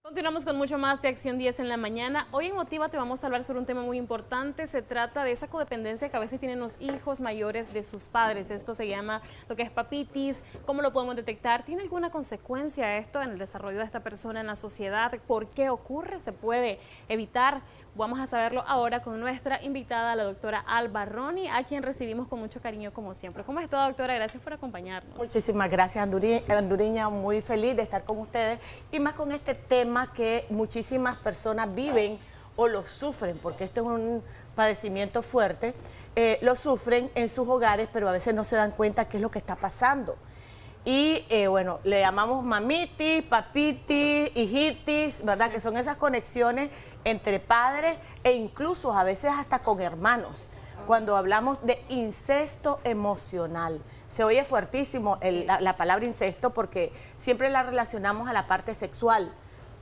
Continuamos con mucho más de Acción 10 en la mañana. Hoy en Motívate vamos a hablar sobre un tema muy importante. Se trata de esa codependencia que a veces tienen los hijos mayores de sus padres. Esto se llama lo que es papitis. ¿Cómo lo podemos detectar? ¿Tiene alguna consecuencia esto en el desarrollo de esta persona en la sociedad? ¿Por qué ocurre? ¿Se puede evitar? Vamos a saberlo ahora con nuestra invitada, la doctora Alba Roni, a quien recibimos con mucho cariño como siempre. ¿Cómo está, doctora? Gracias por acompañarnos. Muchísimas gracias, Anduriña, muy feliz de estar con ustedes y más con este tema que muchísimas personas viven o lo sufren, porque este es un padecimiento fuerte, lo sufren en sus hogares, pero a veces no se dan cuenta qué es lo que está pasando. Y bueno, le llamamos mamitis, papitis, hijitis, ¿verdad? Que son esas conexiones entre padres e incluso a veces hasta con hermanos. Cuando hablamos de incesto emocional, se oye fuertísimo la palabra incesto porque siempre la relacionamos a la parte sexual.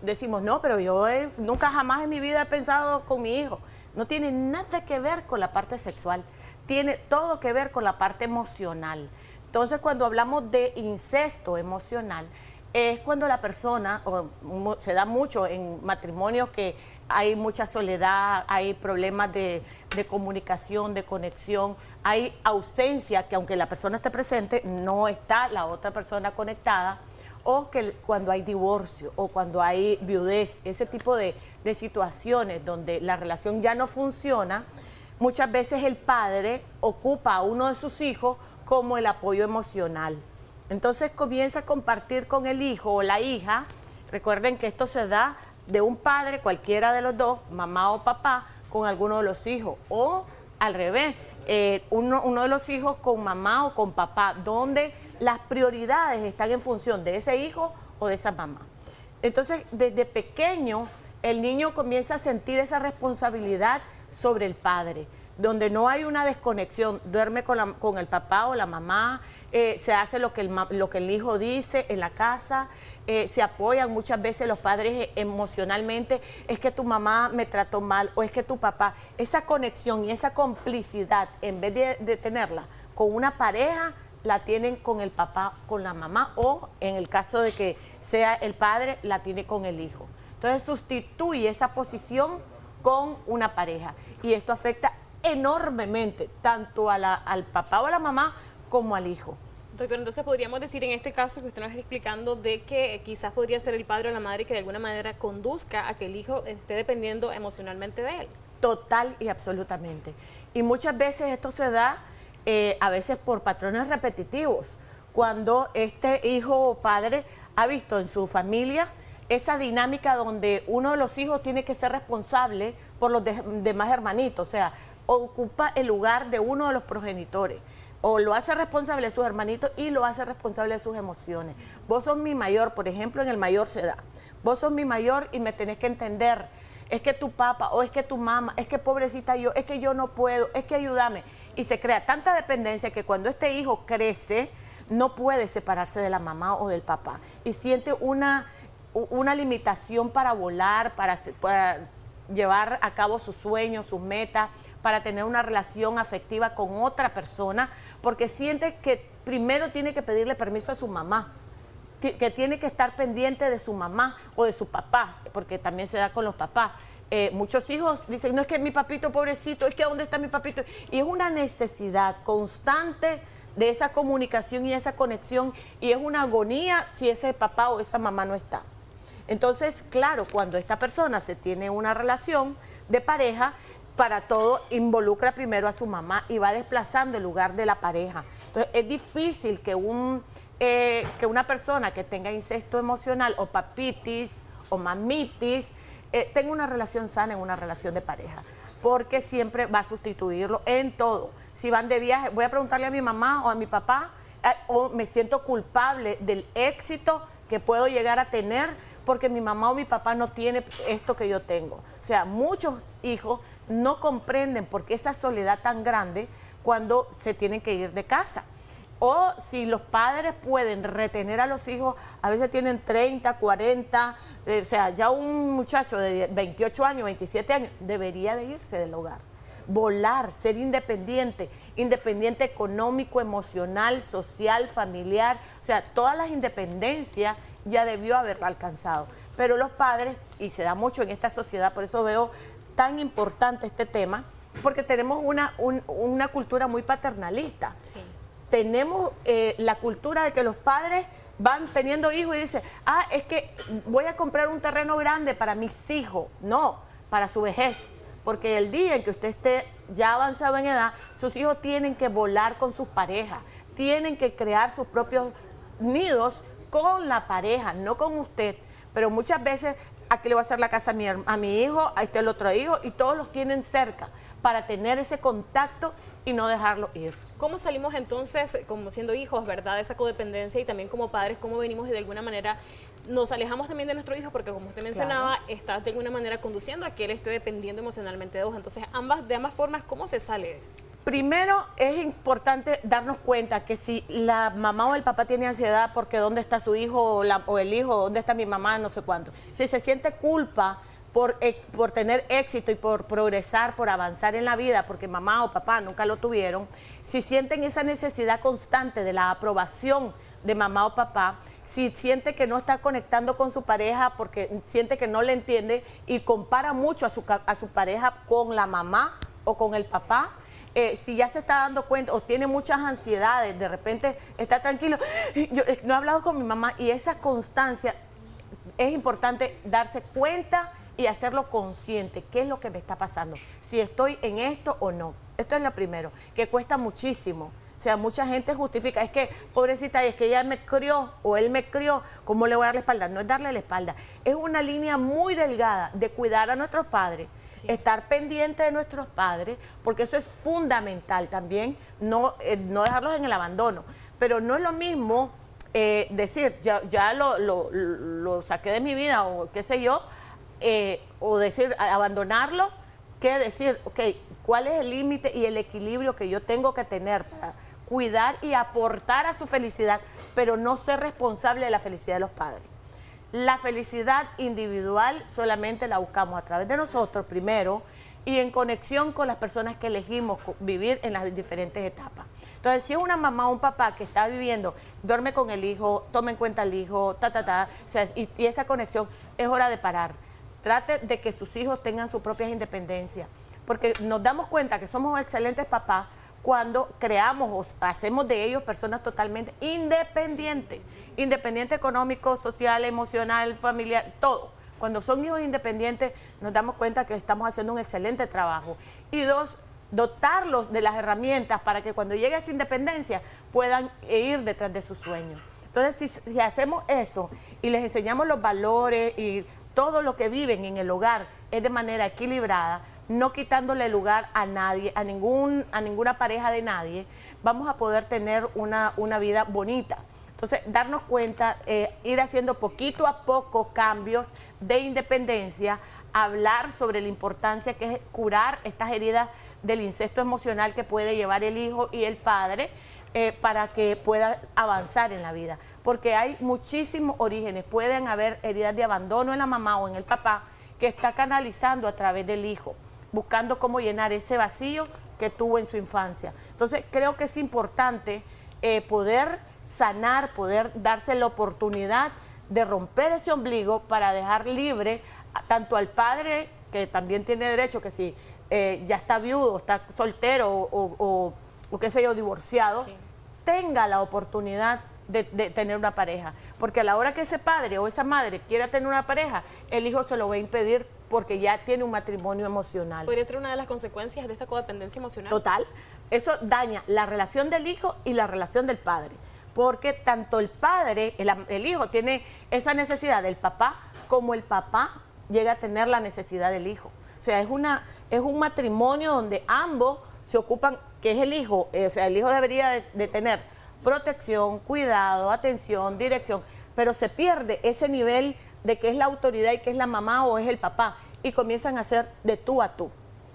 Decimos, no, pero yo nunca jamás en mi vida he pensado con mi hijo. No tiene nada que ver con la parte sexual, tiene todo que ver con la parte emocional. Entonces, cuando hablamos de incesto emocional, es cuando la persona, se da mucho en matrimonios que hay mucha soledad, hay problemas de comunicación, de conexión, hay ausencia, que aunque la persona esté presente, no está la otra persona conectada, o que cuando hay divorcio o cuando hay viudez, ese tipo de situaciones donde la relación ya no funciona, muchas veces el padre ocupa a uno de sus hijos como el apoyo emocional. Entonces comienza a compartir con el hijo o la hija. Recuerden que esto se da de un padre, cualquiera de los dos, mamá o papá, con alguno de los hijos. O al revés, uno de los hijos con mamá o con papá, donde las prioridades están en función de ese hijo o de esa mamá. Entonces, desde pequeño, el niño comienza a sentir esa responsabilidad sobre el padre, donde no hay una desconexión, duerme con el papá o la mamá, se hace lo que el hijo dice en la casa, se apoyan muchas veces los padres emocionalmente, es que tu mamá me trató mal o es que tu papá, esa conexión y esa complicidad, en vez de tenerla con una pareja, la tienen con el papá, con la mamá o en el caso de que sea el padre, la tiene con el hijo. Entonces sustituye esa posición con una pareja y esto afecta enormemente tanto al papá o a la mamá como al hijo. Doctor, entonces podríamos decir en este caso que usted nos está explicando de que quizás podría ser el padre o la madre que de alguna manera conduzca a que el hijo esté dependiendo emocionalmente de él. Total y absolutamente. Y muchas veces esto se da a veces por patrones repetitivos, cuando este hijo o padre ha visto en su familia esa dinámica donde uno de los hijos tiene que ser responsable por los demás hermanitos, o sea, ocupa el lugar de uno de los progenitores, o lo hace responsable de sus hermanitos y lo hace responsable de sus emociones. Vos sos mi mayor, por ejemplo, en el mayor se da. Vos sos mi mayor y me tenés que entender. Es que tu papá, o es que tu mamá, es que pobrecita yo, es que yo no puedo, es que ayúdame. Y se crea tanta dependencia que cuando este hijo crece, no puede separarse de la mamá o del papá. Y siente una limitación para volar, para llevar a cabo sus sueños, sus metas, para tener una relación afectiva con otra persona, porque siente que primero tiene que pedirle permiso a su mamá, que tiene que estar pendiente de su mamá o de su papá, porque también se da con los papás. Muchos hijos dicen, no es que mi papito pobrecito, es que ¿dónde está mi papito? Y es una necesidad constante de esa comunicación y esa conexión, y es una agonía si ese papá o esa mamá no está. Entonces, claro, cuando esta persona se tiene una relación de pareja, para todo involucra primero a su mamá y va desplazando el lugar de la pareja. Entonces, es difícil que una persona que tenga incesto emocional o papitis o mamitis tenga una relación sana en una relación de pareja, porque siempre va a sustituirlo en todo. Si van de viaje, voy a preguntarle a mi mamá o a mi papá, o me siento culpable del éxito que puedo llegar a tener porque mi mamá o mi papá no tiene esto que yo tengo. O sea, muchos hijos no comprenden por qué esa soledad tan grande cuando se tienen que ir de casa. O si los padres pueden retener a los hijos, a veces tienen 30, 40, o sea, ya un muchacho de 28 años, 27 años, debería de irse del hogar. Volar, ser independiente, independiente económico, emocional, social, familiar, o sea, todas las independencias ya debió haberla alcanzado. pero los padres, y se da mucho en esta sociedad, por eso veo tan importante este tema, porque tenemos una cultura muy paternalista. Sí. Tenemos la cultura de que los padres van teniendo hijos y dicen, es que voy a comprar un terreno grande para mis hijos. No, para su vejez. Porque el día en que usted esté ya avanzado en edad, sus hijos tienen que volar con sus parejas, tienen que crear sus propios nidos con la pareja, no con usted. Pero muchas veces, aquí le voy a hacer la casa a mi hijo, a este el otro hijo, y todos los tienen cerca para tener ese contacto y no dejarlo ir. ¿Cómo salimos entonces, como siendo hijos, verdad, de esa codependencia, y también como padres, cómo venimos y de alguna manera nos alejamos también de nuestro hijo? Porque como usted mencionaba, está de alguna manera conduciendo a que él esté dependiendo emocionalmente de vos. Entonces, de ambas formas, ¿cómo se sale de eso? Primero, es importante darnos cuenta que si la mamá o el papá tiene ansiedad porque dónde está su hijo o el hijo, dónde está mi mamá, no sé cuánto. Si se siente culpa por tener éxito y por progresar, por avanzar en la vida, porque mamá o papá nunca lo tuvieron, si sienten esa necesidad constante de la aprobación de mamá o papá, si siente que no está conectando con su pareja porque siente que no le entiende y compara mucho a su pareja con la mamá o con el papá, si ya se está dando cuenta o tiene muchas ansiedades, de repente está tranquilo, yo no he hablado con mi mamá, y esa constancia, es importante darse cuenta y hacerlo consciente, qué es lo que me está pasando, si estoy en esto o no. Esto es lo primero, que cuesta muchísimo. O sea, mucha gente justifica, es que, pobrecita, es que ella me crió o él me crió, ¿cómo le voy a dar la espalda? No es darle la espalda, es una línea muy delgada de cuidar a nuestros padres, estar pendiente de nuestros padres, porque eso es fundamental también, no dejarlos en el abandono. Pero no es lo mismo decir, ya lo saqué de mi vida o qué sé yo, o decir abandonarlo, que decir, ok, ¿cuál es el límite y el equilibrio que yo tengo que tener para cuidar y aportar a su felicidad, pero no ser responsable de la felicidad de los padres? La felicidad individual solamente la buscamos a través de nosotros primero y en conexión con las personas que elegimos vivir en las diferentes etapas. Entonces, si es una mamá o un papá que está viviendo, duerme con el hijo, toma en cuenta al hijo, o sea, y esa conexión, es hora de parar. Trate de que sus hijos tengan su propia independencia, porque nos damos cuenta que somos excelentes papás cuando creamos o hacemos de ellos personas totalmente independientes, independiente económico, social, emocional, familiar, todo. Cuando son hijos independientes nos damos cuenta que estamos haciendo un excelente trabajo. Y dos, dotarlos de las herramientas para que cuando llegue a esa independencia puedan ir detrás de sus sueños. Entonces, si hacemos eso y les enseñamos los valores y todo lo que viven en el hogar es de manera equilibrada, no quitándole lugar a nadie, a ninguna pareja de nadie, vamos a poder tener una vida bonita. Entonces, darnos cuenta, ir haciendo poquito a poco cambios de independencia, hablar sobre la importancia que es curar estas heridas del incesto emocional que puede llevar el hijo y el padre para que pueda avanzar en la vida. Porque hay muchísimos orígenes, pueden haber heridas de abandono en la mamá o en el papá que está canalizando a través del hijo, buscando cómo llenar ese vacío que tuvo en su infancia. Entonces, creo que es importante poder sanar, poder darse la oportunidad de romper ese ombligo para dejar libre tanto al padre, que también tiene derecho, que si ya está viudo, está soltero o qué sé yo, divorciado, sí, tenga la oportunidad de tener una pareja. Porque a la hora que ese padre o esa madre quiera tener una pareja, el hijo se lo va a impedir porque ya tiene un matrimonio emocional. ¿Podría ser una de las consecuencias de esta codependencia emocional? Total. Eso daña la relación del hijo y la relación del padre. Porque tanto el padre, el hijo tiene esa necesidad del papá, como el papá llega a tener la necesidad del hijo. O sea, es un matrimonio donde ambos se ocupan, que es el hijo, o sea, el hijo debería de tener protección, cuidado, atención, dirección, pero se pierde ese nivel de que es la autoridad y que es la mamá o es el papá, y comienzan a ser de tú a tú.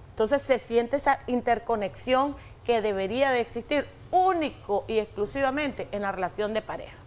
Entonces se siente esa interconexión que debería de existir único y exclusivamente en la relación de pareja,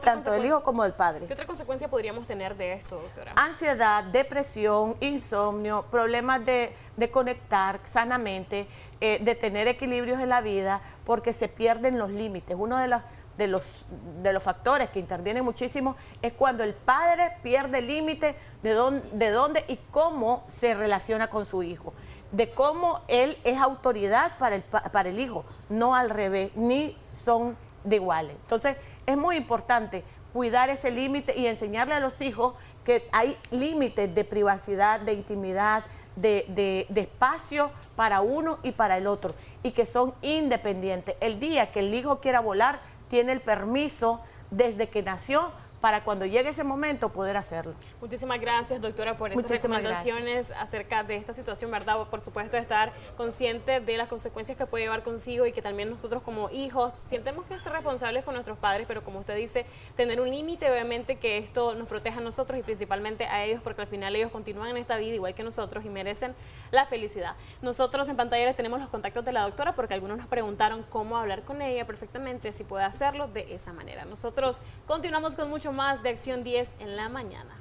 tanto del hijo como del padre. ¿Qué otra consecuencia podríamos tener de esto, doctora? Ansiedad, depresión, insomnio, problemas de conectar sanamente, de tener equilibrios en la vida, porque se pierden los límites. Uno de los de los factores que intervienen muchísimo es cuando el padre pierde el límite de dónde y cómo se relaciona con su hijo, de cómo él es autoridad para el hijo, no al revés, ni son de iguales. Entonces, es muy importante cuidar ese límite y enseñarle a los hijos que hay límites de privacidad, de intimidad, de espacio para uno y para el otro, y que son independientes. El día que el hijo quiera volar, tiene el permiso desde que nació para cuando llegue ese momento poder hacerlo. Muchísimas gracias, doctora, por esas recomendaciones acerca de esta situación, ¿verdad? Por supuesto, estar consciente de las consecuencias que puede llevar consigo y que también nosotros como hijos tenemos que ser responsables con nuestros padres, pero como usted dice, tener un límite, obviamente que esto nos proteja a nosotros y principalmente a ellos, porque al final ellos continúan en esta vida igual que nosotros y merecen la felicidad. Nosotros en pantalla les tenemos los contactos de la doctora porque algunos nos preguntaron cómo hablar con ella perfectamente, si puede hacerlo de esa manera. Nosotros continuamos con mucho más de Acción 10 en la mañana.